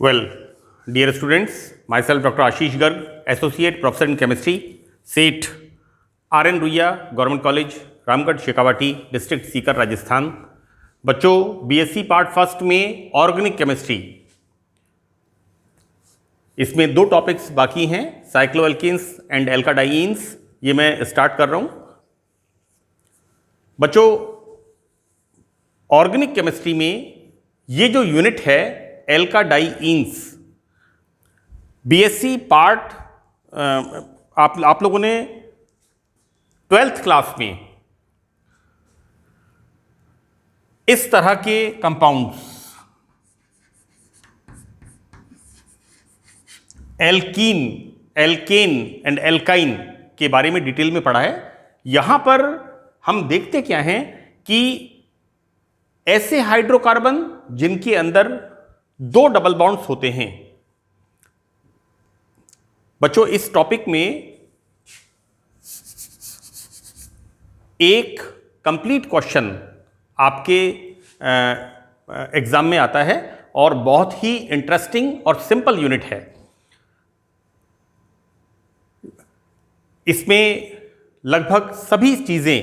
Well, dear students, myself Dr. Ashish Garg, Associate Professor in Chemistry, SET, RN Ruia, Government College, Ramgarh Shekhawati, district Sikar, Rajasthan. बच्चों, BSc part first में organic chemistry, इसमें दो topics बाकी हैं, cycloalkenes and alkadienes. ये मैं start कर रहा हूं। बच्चों, ऑर्गेनिक केमिस्ट्री में ये जो यूनिट है एल्काडाइन्स, बीएससी पार्ट आप लोगों ने 12th क्लास में इस तरह के compounds alkene, alkene and alkyne के बारे में डिटेल में पढ़ा है। यहां पर हम देखते क्या हैं कि ऐसे हाइड्रोकार्बन जिनके अंदर दो डबल बॉन्ड्स होते हैं। बच्चों, इस टॉपिक में एक कंप्लीट क्वेश्चन आपके एग्जाम में आता है और बहुत ही इंटरेस्टिंग और सिंपल यूनिट है। इसमें लगभग सभी चीजें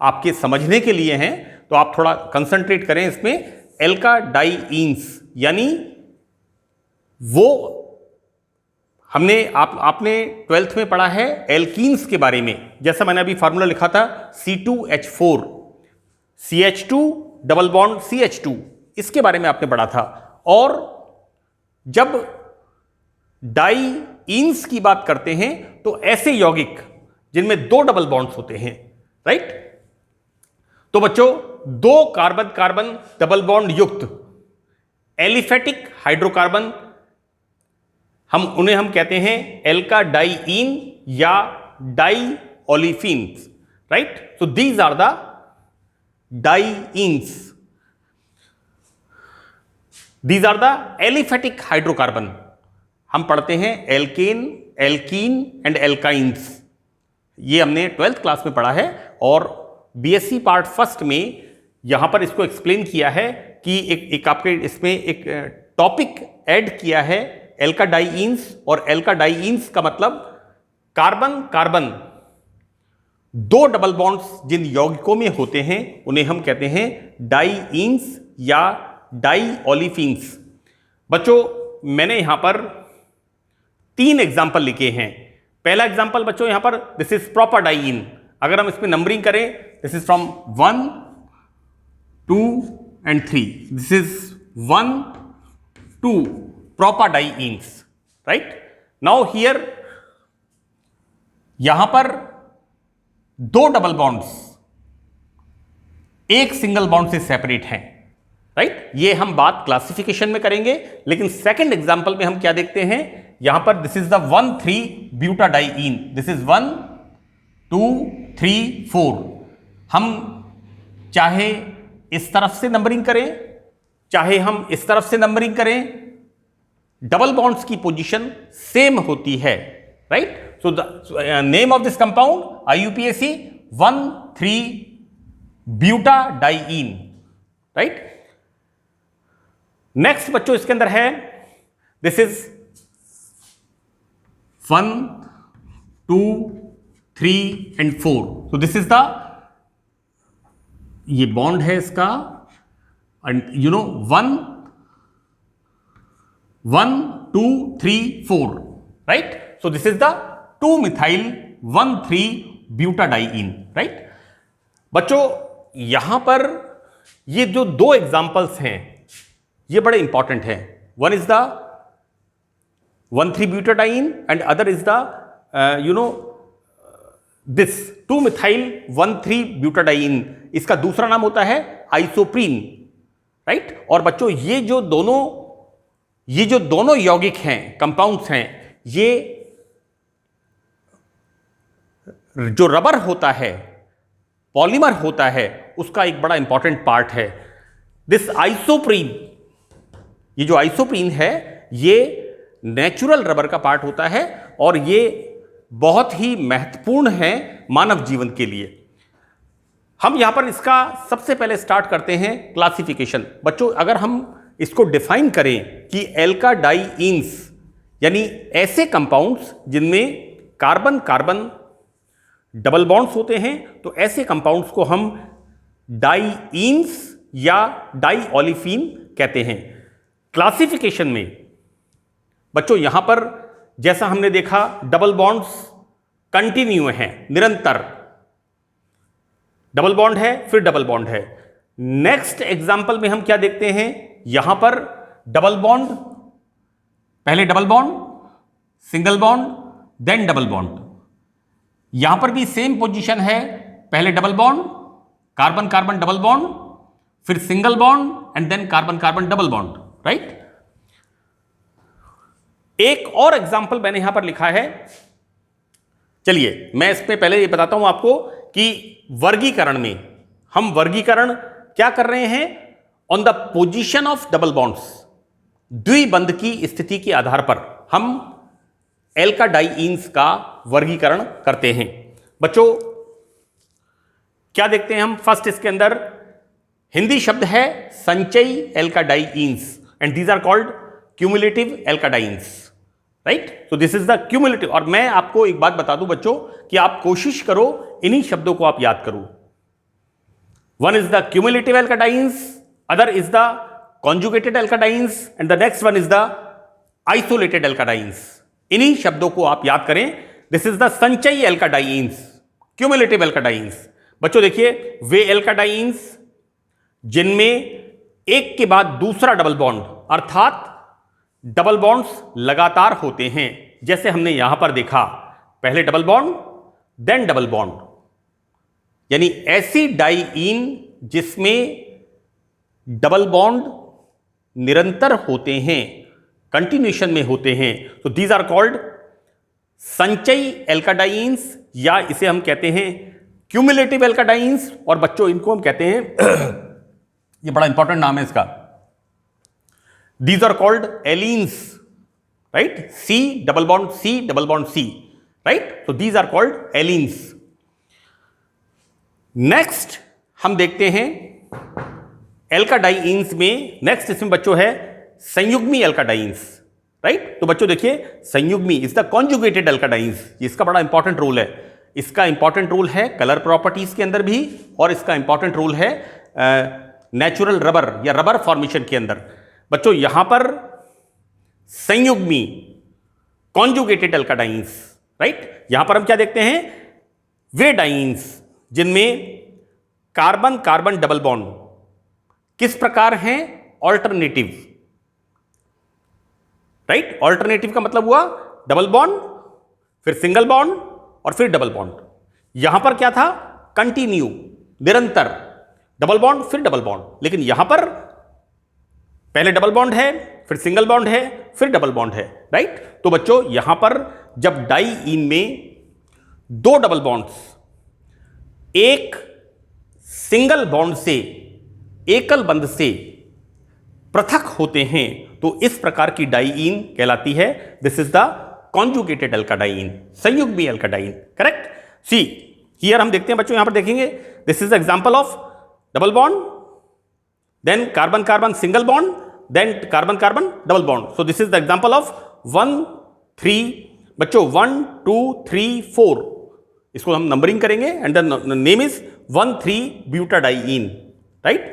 आपके समझने के लिए हैं, तो आप थोड़ा कंसंट्रेट करें इसमें। एल्काडाइन्स यानी वो हमने आपने 12th में पढ़ा है एल्कीन्स के बारे में। जैसा मैंने अभी फार्मूला लिखा था C2H4, CH2 double bond CH2, इसके बारे में आपने पढ़ा था। और जब डाइन्स की बात करते हैं तो ऐसे यौगिक जिनमें दो डबल बॉन्ड्स होते हैं, राइट। तो बच्चों, दो कार्बन कार्बन डबल बॉन्ड युक्त एलिफेटिक हाइड्रोकार्बन उन्हें हम कहते हैं एल्काडाइन या diolefins, right. So these are the dienes, these are the aliphatic hydrocarbon. हम पढ़ते हैं एल्केन, एल्कीन एंड एल्काइन्स। ये हमने 12th क्लास में पढ़ा है और बीएससी पार्ट फर्स्ट में यहां पर इसको एक्सप्लेन किया है कि एक आपके इसमें एक टॉपिक ऐड किया है एल्काडाइन्स। और एल्काडाइन्स का मतलब कार्बन कार्बन दो डबल बॉन्ड्स जिन यौगिकों में होते हैं उन्हें हम कहते हैं डाइन्स या डाई ओलिफिन्स। बच्चों, मैंने यहां पर 3 एग्जाम्पल लिखे हैं। पहला एग्जाम्पल बच्चों यहां पर दिस इज प्रोपाडाइन। अगर हम इसमें नंबरिंग करें, this is from 1, 2 and 3। This is 1, 2 propadienes, right. Now here यहां पर दो डबल बॉन्ड्स एक सिंगल बॉन्ड से सेपरेट हैं, राइट। ये हम बात क्लासिफिकेशन में करेंगे, लेकिन सेकंड एग्जांपल में हम क्या देखते हैं यहां पर this is the 1,3 butadiene. This is 1, 2, 3, 4। हम चाहे इस तरफ से नंबरिंग करें, चाहे हम इस तरफ से नंबरिंग करें, डबल बॉन्ड्स की पोजीशन सेम होती है, right. So the name of this compound IUPAC 1,3 butadiene, right. Next बच्चों इसके अंदर है this is 1, 2, 3 and 4। So this is the, ये बॉन्ड है इसका, and you know 1, 2, 3, 4, right. So this is the two methyl 1,3 butadiene, right. बच्चों, यहां पर ये जो दो एग्जाम्पल्स हैं ये बड़े इंपॉर्टेंट हैं। One is the 1,3 butadiene and other is the this two methyl 1,3 butadiene. इसका दूसरा नाम होता है आइसोप्रीन, राइट। और बच्चों, ये जो दोनों यौगिक हैं, कंपाउंड्स हैं, ये जो रबर होता है, पॉलीमर होता है, उसका एक बड़ा इंपॉर्टेंट पार्ट है दिस आइसोप्रीन। ये जो आइसोप्रीन है ये नेचुरल रबर का पार्ट होता है और ये बहुत ही महत्वपूर्ण है मानव जीवन के लिए। हम यहां पर इसका सबसे पहले स्टार्ट करते हैं क्लासिफिकेशन। बच्चों, अगर हम इसको डिफाइन करें कि एल्का डाइईन्स यानी ऐसे कंपाउंड्स जिनमें कार्बन कार्बन डबल बॉन्ड्स होते हैं, तो ऐसे कंपाउंड्स को हम डाइईन्स या डाइओलिफिन कहते हैं। क्लासिफिकेशन में बच्चों यहां पर जैसा हमने देखा डबल बॉन्ड्स कंटिन्यू हैं, निरंतर डबल बॉन्ड है फिर डबल बॉन्ड है। नेक्स्ट एग्जांपल में हम क्या देखते हैं, यहां पर डबल बॉन्ड, पहले double bond, single bond, then double bond. यहां पर भी सेम पोजीशन है, पहले double bond, carbon carbon double bond, फिर single bond and then carbon carbon double bond, right. एक और एग्जांपल मैंने यहां पर लिखा है, चलिए मैं इसमें पहले ये बताता हूं आपको कि वर्गीकरण में हम वर्गीकरण क्या कर रहे हैं, on the position of double bonds, द्विबंध की स्थिति के आधार पर हम एल्का डाइईन्स का वर्गीकरण करते हैं। बच्चों क्या देखते हैं हम, फर्स्ट इसके अंदर हिंदी शब्द है संचयी alkadienes and these are called cumulative alkadienes, right. तो दिस इज द क्यूमुलेटिव। और मैं आपको एक बात बता दूं बच्चों कि आप कोशिश करो इन्हीं शब्दों को आप याद करो। One is the cumulative alkadienes, other is the conjugated alkadienes and the next one is the isolated alkadienes. इन्हीं शब्दों को आप याद करें। दिस इज द संचयी एल्काडाइंस, क्यूमुलेटिव एल्काडाइंस। बच्चों देखिए वे एल्काडाइंस जिनमें एक के बाद दूसरा डबल बॉन्ड अर्थात डबल बॉन्ड्स लगातार होते हैं, जैसे हमने यहां पर देखा, पहले double bond then double bond, यानी ऐसी डाइईन जिसमें डबल बॉन्ड निरंतर होते हैं, कंटिन्यूएशन में होते हैं, तो दीज आर कॉल्ड संचयी एल्काडाइंस, या इसे हम कहते हैं क्यूमुलेटिव एल्काडाइंस। और बच्चों इनको हम कहते हैं ये बड़ा इंपॉर्टेंट नाम है इसका, these are called allenes, right? C double bond C double bond C, right? So these are called allenes. Next हम देखते हैं एल्काडाइंस में, नेक्स्ट इसमें बच्चों है संयुग्मी एल्काडाइंस, राइट। तो बच्चों देखिए संयुग्मी इज द कॉन्जुगेटेड एल्काडाइंस, इसका बड़ा इंपॉर्टेंट रोल है। इसका इंपॉर्टेंट रोल है कलर प्रॉपर्टीज के अंदर भी, और इसका इंपॉर्टेंट रोल है नेचुरल रबर या रबर फॉर्मेशन के अंदर। बच्चों यहां पर संयुग्मी कॉन्जुगेटेड एल्काडाइंस, राइट। यहां पर हम क्या देखते हैं, वे डाइंस जिनमें कार्बन कार्बन डबल बॉन्ड किस प्रकार हैं, ऑल्टरनेटिव, राइट। ऑल्टरनेटिव का मतलब हुआ डबल बॉन्ड फिर सिंगल बॉन्ड और फिर डबल बॉन्ड। यहां पर क्या था, कंटिन्यू, निरंतर, डबल बॉन्ड फिर डबल बॉन्ड। लेकिन यहां पर पहले डबल बॉन्ड है फिर सिंगल बॉन्ड है फिर डबल बॉन्ड है, राइट। तो बच्चों यहां पर जब डाइईन में दो डबल बॉन्ड्स एक सिंगल बॉन्ड से, एकल बंध से पृथक होते हैं, तो इस प्रकार की डाइईन कहलाती है। This is the conjugated alkadiene, संयुग्मी एल्काडाइन, करेक्ट। सी हियर हम देखते हैं बच्चों, यहां पर देखेंगे this is example of double bond, then carbon carbon single bond, then carbon carbon double bond. So this is the example of 1 3 बच्चों 1 2 3 4, इसको हम नंबरिंग करेंगे and the name is 1,3 butadiene, right.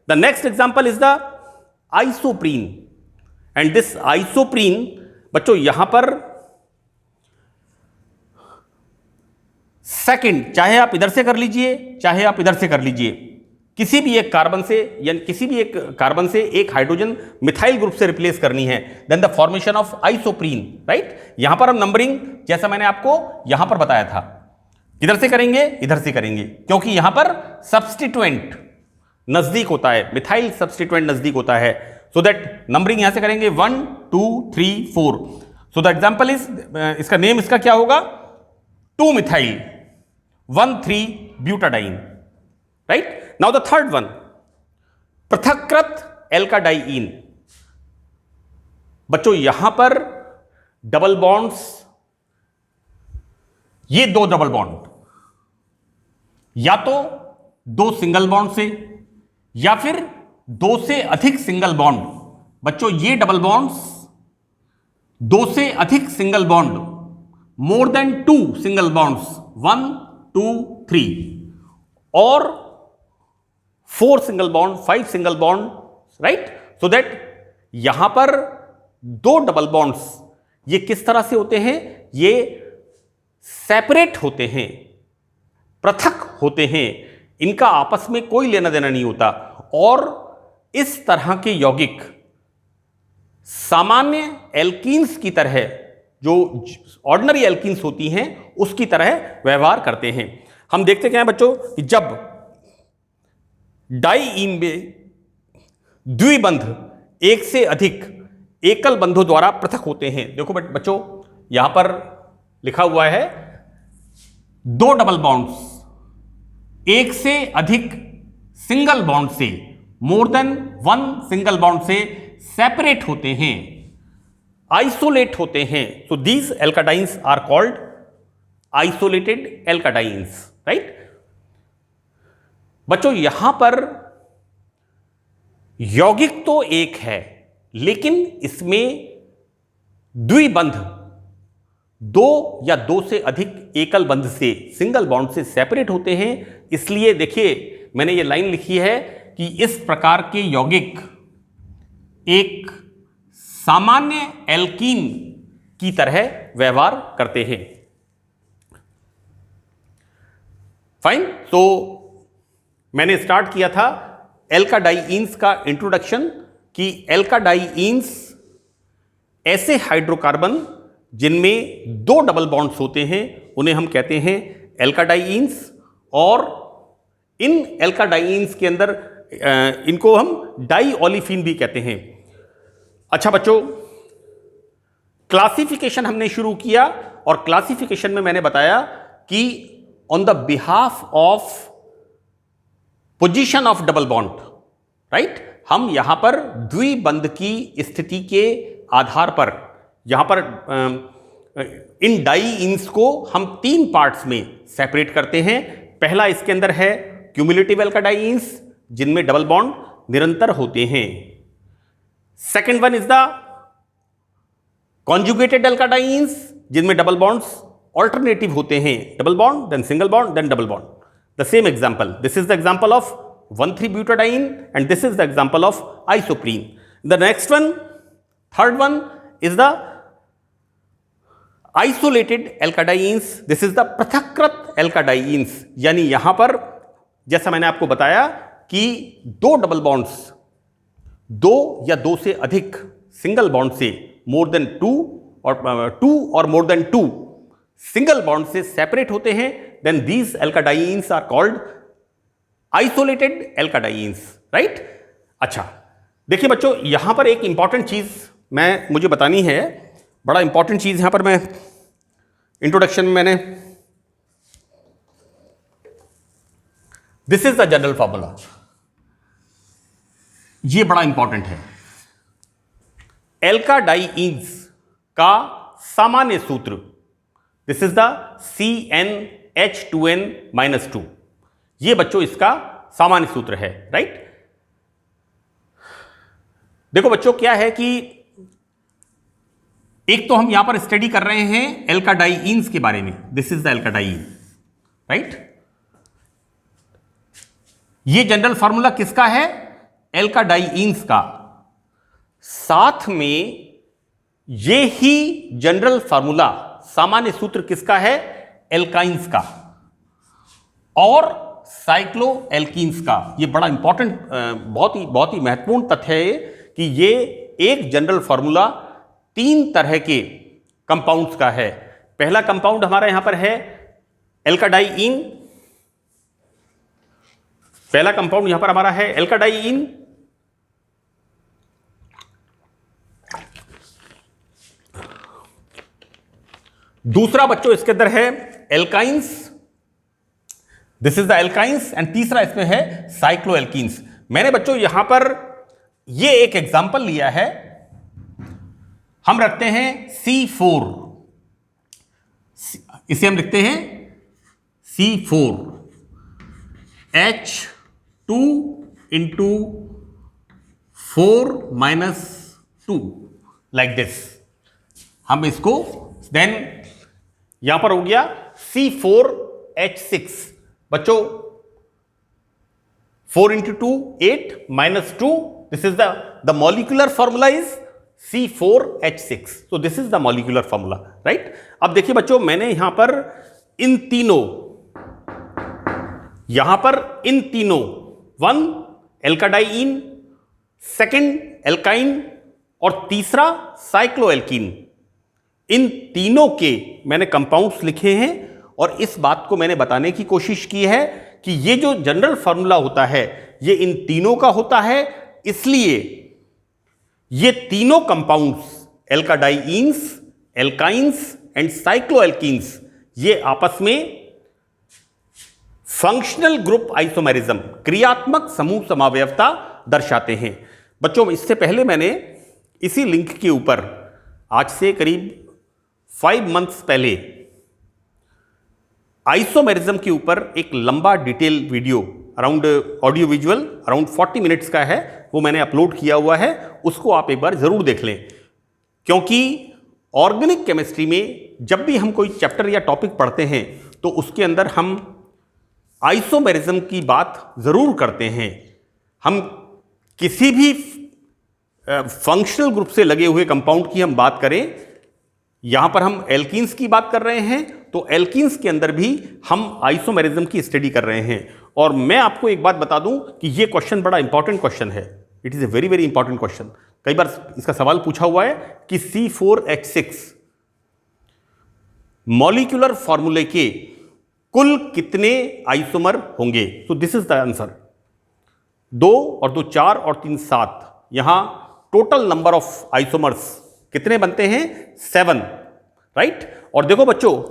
The next example is the isoprene and this isoprene बच्चों यहां पर second, चाहे आप इधर से कर लीजिए चाहे आप इधर से कर लीजिए, किसी भी एक कार्बन से या किसी भी एक कार्बन से एक हाइड्रोजन मिथाइल ग्रुप से रिप्लेस करनी है, then the formation of isoprene, right. यहां पर हम नंबरिंग जैसा मैंने आपको यहां पर बताया था, किधर से करेंगे, इधर से करेंगे, क्योंकि यहां पर सब्स्टिट्यूएंट नजदीक होता है, मिथाइल सब्स्टिट्यूएंट नजदीक होता है, सो दैट नंबरिंग यहां से करेंगे 1 2 3 4। सो द एग्जांपल इज, इसका नेम इसका क्या होगा, 2 methyl 1,3 butadiene, right. Now the third one, पृथक्कृत एल्काडाइईन। बच्चों यहां पर डबल बॉन्ड्स, ये दो डबल बॉन्ड या तो दो सिंगल बॉन्ड से या फिर दो से अधिक सिंगल बॉन्ड बच्चों ये डबल बॉन्ड्स, दो से अधिक single bond, more than 2 single bonds, 1 2 3, और 4 single bond, 5 single bond, right. So that यहां पर दो डबल बॉन्ड्स ये किस तरह से होते हैं, ये सेपरेट होते हैं, पृथक होते हैं, इनका आपस में कोई लेना देना नहीं होता। और इस तरह के यौगिक सामान्य एल्कीन्स की तरह, जो ऑर्डिनरी एल्कीन्स होती हैं उसकी तरह व्यवहार करते हैं। हम देखते क्या है बच्चों कि जब डाइईन में द्विबंध एक से अधिक एकल बंधों द्वारा पृथक होते हैं। देखो बच्चों यहां पर लिखा हुआ है दो डबल बॉन्ड्स एक से अधिक सिंगल बॉन्ड से, मोर देन 1 सिंगल बॉन्ड से सेपरेट होते हैं, आइसोलेट होते हैं। So these alkadienes are called isolated alkadienes, right. बच्चों यहां पर यौगिक तो एक है, लेकिन इसमें द्विबंध दो या दो से अधिक एकल बंध से, सिंगल बॉन्ड से सेपरेट होते हैं। इसलिए देखिए मैंने ये लाइन लिखी है कि इस प्रकार के यौगिक एक सामान्य एल्कीन की तरह व्यवहार करते हैं। फाइन। तो मैंने स्टार्ट किया था एल्काडाइईन्स का इंट्रोडक्शन कि एल्काडाइईन्स ऐसे हाइड्रोकार्बन जिनमें दो डबल बॉन्ड्स होते हैं उन्हें हम कहते हैं एल्काडाइईन्स, और इन एल्काडाइईन्स के अंदर इनको हम डाई ओलिफिन भी कहते हैं। अच्छा बच्चों, क्लासिफिकेशन हमने शुरू किया और क्लासिफिकेशन में मैंने बताया कि on the behalf of position of double bond, right, हम यहां पर द्विबंध की स्थिति के आधार पर यहां पर इन डाइईन्स को हम 3 पार्ट्स में सेपरेट करते हैं। पहला इसके अंदर है क्यूमुलेटिव एल्काडाइईन्स जिनमें डबल बॉन्ड निरंतर होते हैं। Second one is the conjugated alkadienes जिनमें डबल बॉन्ड्स ऑल्टरनेटिव होते हैं, double bond then single bond then double bond. The same example. This is the example of 1,3-butadiene and this is the example of isoprene. The next one, third one is the isolated alkadienes. This is the पृथक्कृत alkadienes. यानी यहां पर जैसा मैंने आपको बताया कि दो double bonds, दो या दो से अधिक सिंगल बॉन्ड से मोर देन 2 और मोर देन 2 सिंगल बॉन्ड से सेपरेट होते हैं, then these alkadienes are called isolated alkadienes, right? अच्छा देखिए बच्चों यहां पर एक इंपॉर्टेंट चीज मुझे बतानी है, बड़ा इंपॉर्टेंट चीज यहां पर मैं इंट्रोडक्शन में मैंने, this is the general formula, ये बड़ा इंपॉर्टेंट है। एल्काडाइईन्स का सामान्य सूत्र, दिस इज द CnH2n-2, ये बच्चों इसका सामान्य सूत्र है, राइट। देखो बच्चों क्या है कि एक तो हम यहां पर स्टडी कर रहे हैं एल्काडाइईन्स के बारे में, दिस इज द एल्काडाइईन, राइट। ये जनरल फॉर्मूला किसका है, एल्काडाइईन्स का। साथ में ये ही जनरल फॉर्मूला, सामान्य सूत्र किसका है, एल्काइंस का और साइक्लो एल्कीन्स का। ये बड़ा इंपॉर्टेंट, बहुत ही महत्वपूर्ण तथ्य है कि ये एक जनरल फॉर्मूला 3 तरह के कंपाउंड्स का है। पहला कंपाउंड हमारा यहां पर है एल्काडाइईन, पहला कंपाउंड यहां पर हमारा है एल्काडाइईन। दूसरा बच्चों इसके अंदर है alkynes, this is the alkynes, and तीसरा इसमें है साइक्लो एल्कीन्स। मैंने बच्चों यहां पर ये एक एग्जांपल लिया है, हम रखते हैं C4, इसे हम लिखते हैं C4 H2 × 4 - 2 लाइक दिस। हम इसको देन यहां पर हो गया C4H6। बच्चों 4 into 2 8 minus 2, this is the molecular formula is C4H6। so this is the molecular formula, right? अब देखिए बच्चों, मैंने यहां पर इन तीनों 1 एल्काडाइन, सेकंड एल्काइन और तीसरा साइक्लोएल्कीन, इन तीनों के मैंने कंपाउंड्स लिखे हैं और इस बात को मैंने बताने की कोशिश की है कि ये जो जनरल फार्मूला होता है ये इन तीनों का होता है, इसलिए ये तीनों कंपाउंड्स एल्काडाइंस, एल्काइंस एंड साइक्लोएल्कीन्स ये आपस में फंक्शनल ग्रुप आइसोमेरिज्म, क्रियात्मक समूह समावयवता दर्शाते हैं। बच्चों, इससे पहले मैंने इसी लिंक के ऊपर आज से करीब 5 months पहले आइसोमेरिज्म के ऊपर एक लंबा detail video around audio visual around 40 minutes का है, वो मैंने अपलोड किया हुआ है, उसको आप एक बार जरूर देख लें। क्योंकि ऑर्गेनिक केमिस्ट्री में जब भी हम कोई चैप्टर या टॉपिक पढ़ते हैं तो उसके अंदर हम आइसोमेरिज्म की बात जरूर करते हैं। हम किसी भी फंक्शनल ग्रुप से लगे हुए कंपाउंड की हम बात करें, यहां पर हम एल्कीन्स की बात कर रहे हैं तो एल्कीन्स के अंदर भी हम आइसोमेरिज्म की स्टडी कर रहे हैं। और मैं आपको एक बात बता दूं कि यह क्वेश्चन बड़ा इंपॉर्टेंट क्वेश्चन है। It is a very very important question. कई बार इसका सवाल पूछा हुआ है कि C4H6 मॉलिक्यूलर फॉर्मूले के कुल कितने आइसोमर होंगे। तो दिस इज द आंसर। 2 और 2 4 और 3 7, यहां टोटल नंबर ऑफ आइसोमर्स कितने बनते हैं? 7, राइट। और देखो बच्चों,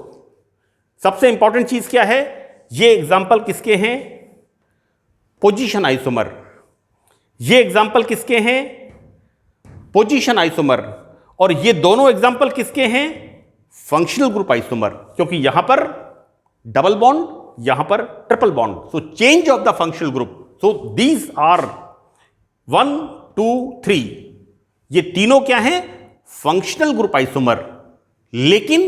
सबसे इंपॉर्टेंट चीज क्या है, ये एग्जाम्पल किसके हैं? Position isomer. ये एग्जाम्पल किसके हैं? Position isomer. और ये दोनों एग्जाम्पल किसके हैं? Functional group isomer. क्योंकि यहां पर डबल बॉन्ड, यहां पर triple bond, so change of the functional group. So these are 1 2 3, ये तीनों क्या हैं? Functional group isomer. लेकिन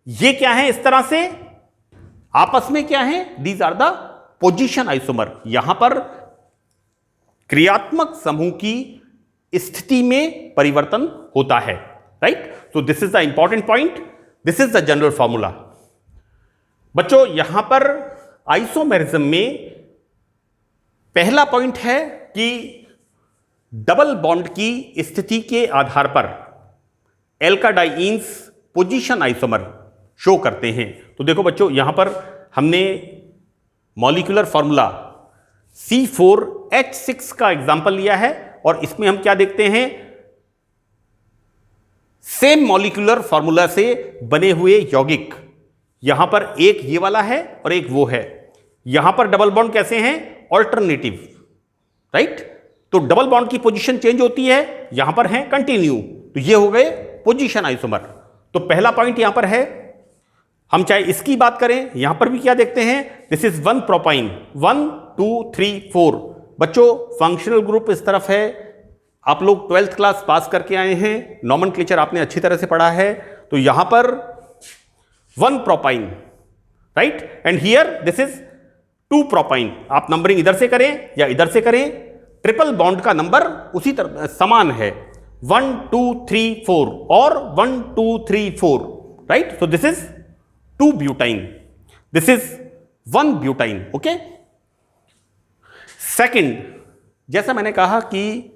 ये क्या है? इस तरह से आपस में क्या है? These are the position isomer. यहां पर क्रियात्मक समूह की स्थिति में परिवर्तन होता है, right. So this is the important point, this is the general formula. बच्चों, यहां पर आइसोमेरिज्म में पहला पॉइंट है कि डबल बॉन्ड की स्थिति के आधार पर एल्काडाइंस पोजीशन आइसोमर शो करते हैं। तो देखो बच्चों, यहां पर हमने मॉलिक्यूलर फॉर्मूला C4H6 का एग्जाम्पल लिया है और इसमें हम क्या देखते हैं? सेम मॉलिक्यूलर फॉर्मूला से बने हुए यौगिक, यहां पर एक ये वाला है और एक वो है। यहां पर डबल बॉन्ड कैसे हैं? Alternative, right. तो डबल बॉन्ड की पोजीशन चेंज होती है, यहां पर है कंटिन्यू, तो ये हो गए पोजीशन आइसोमर। तो पहला पॉइंट यहां पर है। हम चाहे इसकी बात करें, यहां पर भी क्या देखते हैं? This is 1 propyne, 1 2 3 4। बच्चों, फंक्शनल ग्रुप इस तरफ है। आप लोग 12th क्लास पास करके आए हैं, नॉमेनक्लेचर आपने अच्छी तरह से पढ़ा है। तो यहां पर 1 propyne, right, and here this is 2 propyne. आप नंबरिंग इधर से करें या इधर से करें, ट्रिपल बॉन्ड का नंबर उसी तरह समान है, 1 2 3 4 और 1 2 3 4, right. So this is 2 butyne, this is 1 butyne, okay. Second, जैसा मैंने कहा कि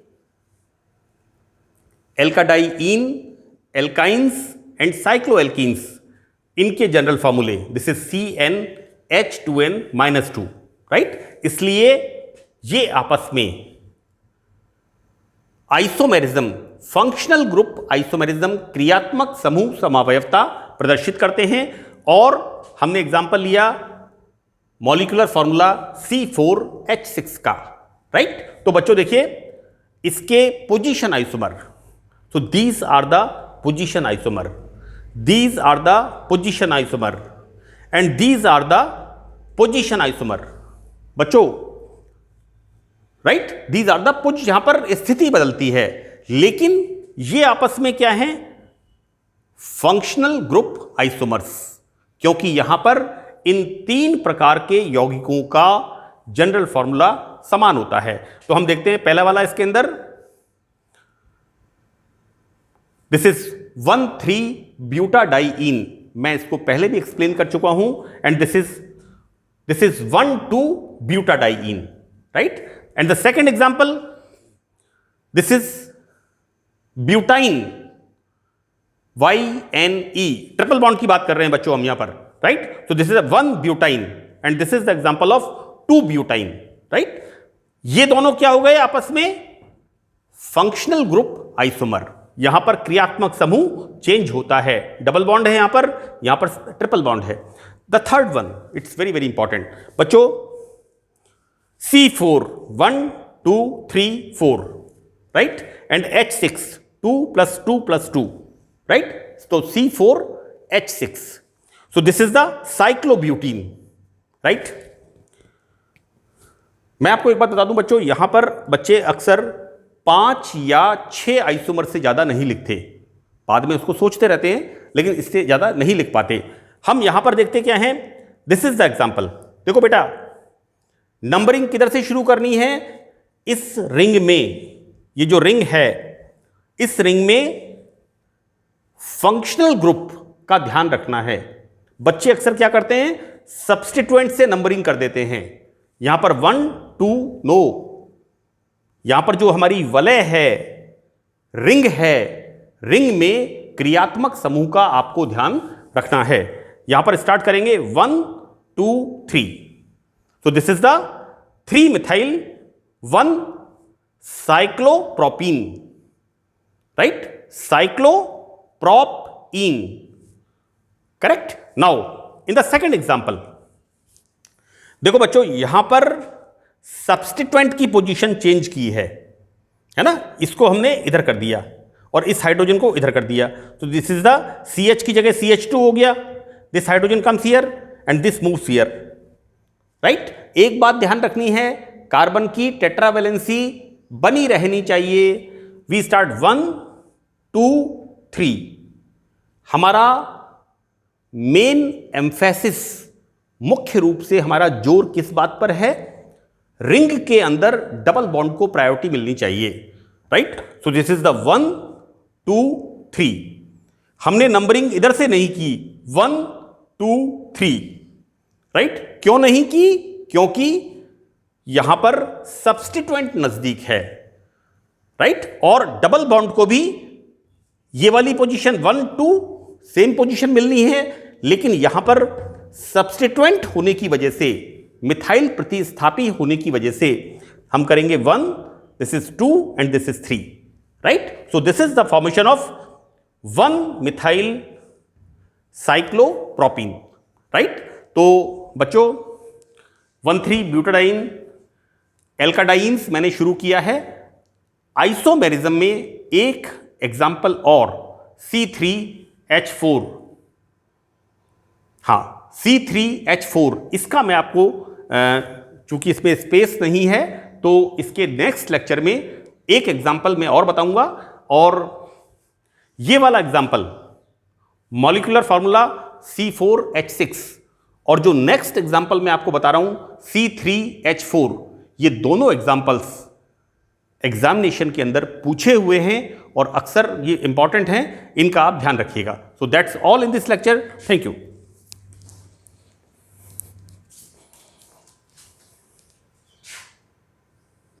एल्काडाइन, एल्काइंस एंड साइक्लोएल्कीन्स, इनके जनरल फॉर्मूले दिस इज CnH2n-2, राइट। इसलिए ये आपस में आइसोमेरिज्म, फंक्शनल ग्रुप आइसोमेरिज्म, क्रियात्मक समूह समावयवता प्रदर्शित करते हैं। और हमने एग्जांपल लिया मॉलिक्यूलर फॉर्मूला C4H6 का, राइट। तो बच्चों देखिए, इसके position isomer, so these are the position isomer, these are the position isomer and these are the position isomer। बच्चों, राइट, these are the यहां पर स्थिति बदलती है, लेकिन ये आपस में क्या है? फंक्शनल ग्रुप आइसोमर्स, क्योंकि यहां पर इन 3 प्रकार के यौगिकों का जनरल फॉर्मूला समान होता है। तो हम देखते हैं पहला वाला इसके अंदर, दिस इज 1,3-ब्यूटाडाइईन। मैं इसको पहले भी एक्सप्लेन कर चुका हूं। And this is one two butadiene, right? And the second example, this is butyne, YNE, triple bond की बात कर रहे हैं बच्चों हम यहां पर, राइट? तो this is one butyne and this is the example of two butyne, right? ये दोनों क्या हो गए आपस में? Functional group isomer. यहां पर क्रियात्मक समूह चेंज होता है, डबल बॉन्ड है यहां पर ट्रिपल बॉन्ड है। The third one, it's very very important बच्चों, C4, 1 2 3 4, right? And H6, 2 + 2 + 2, right? तो C4H6, so this is the cyclobutene, right? मैं आपको एक बात बता दूं बच्चों, यहां पर बच्चे अक्सर 5 या 6 आइसोमर से ज्यादा नहीं लिखते, बाद में उसको सोचते रहते हैं लेकिन इससे ज्यादा नहीं लिख पाते। हम यहां पर देखते क्या है, दिस इज द एग्जाम्पल। देखो बेटा, नंबरिंग किधर से शुरू करनी है? इस रिंग में, ये जो रिंग है, इस रिंग में फंक्शनल ग्रुप का ध्यान रखना है। बच्चे अक्सर क्या करते हैं? सब्स्टिट्यूएंट से नंबरिंग कर देते हैं। यहां पर 1 2 नो, यहां पर जो हमारी वलय है, रिंग है, रिंग में क्रियात्मक समूह का आपको ध्यान रखना है। यहां पर स्टार्ट करेंगे 1 2 3, तो this is the three methyl 1 cyclopropene, right? Cyclopropene, correct? Now in the second example, देखो बच्चों, यहां पर सब्स्टिट्यूएंट की पोजीशन चेंज की है ना? इसको हमने इधर कर दिया और इस हाइड्रोजन को इधर कर दिया, तो दिस इज द CH की जगह CH2 हो गया। This hydrogen comes here and this moves here, right? एक बात ध्यान रखनी है, कार्बन की टेट्रावैलेंसी बनी रहनी चाहिए। We start 1 2 3। हमारा मेन एम्फेसिस, मुख्य रूप से हमारा जोर किस बात पर है? रिंग के अंदर डबल बॉन्ड को प्रायोरिटी मिलनी चाहिए, right? So this is the 1 2 3। हमने नंबरिंग इधर से नहीं की, 1 2 3, राइट? क्यों नहीं की? क्योंकि यहां पर सब्स्टिट्यूएंट नजदीक है, राइट? और डबल बॉन्ड को भी ये वाली पोजीशन 1 2 सेम पोजीशन मिलनी है, लेकिन यहां पर सब्स्टिट्यूएंट होने की वजह से, मिथाइल प्रतिस्थापी होने की वजह से हम करेंगे 1, this is 2 and this is 3, right? So this is the formation of one methyl cyclopropene, right? तो बच्चों, 1,3-ब्यूटाडाइन एल्काडाइंस मैंने शुरू किया है। आइसोमेरिज्म में एक एग्जाम्पल और, C3H4, हाँ C3H4, इसका मैं आपको चूंकि इसमें स्पेस नहीं है तो इसके नेक्स्ट लेक्चर में एक एग्जाम्पल मैं और बताऊंगा। और ये वाला एग्जाम्पल, मॉलिक्यूलर फॉर्मूला C4H6, और जो नेक्स्ट एग्जाम्पल मैं आपको बता रहा हूं C3H4, ये दोनों एग्जाम्पल्स एग्जामिनेशन के अंदर पूछे हुए हैं और अक्सर ये इंपॉर्टेंट हैं, इनका आप ध्यान रखिएगा। So that's all in this lecture. Thank you.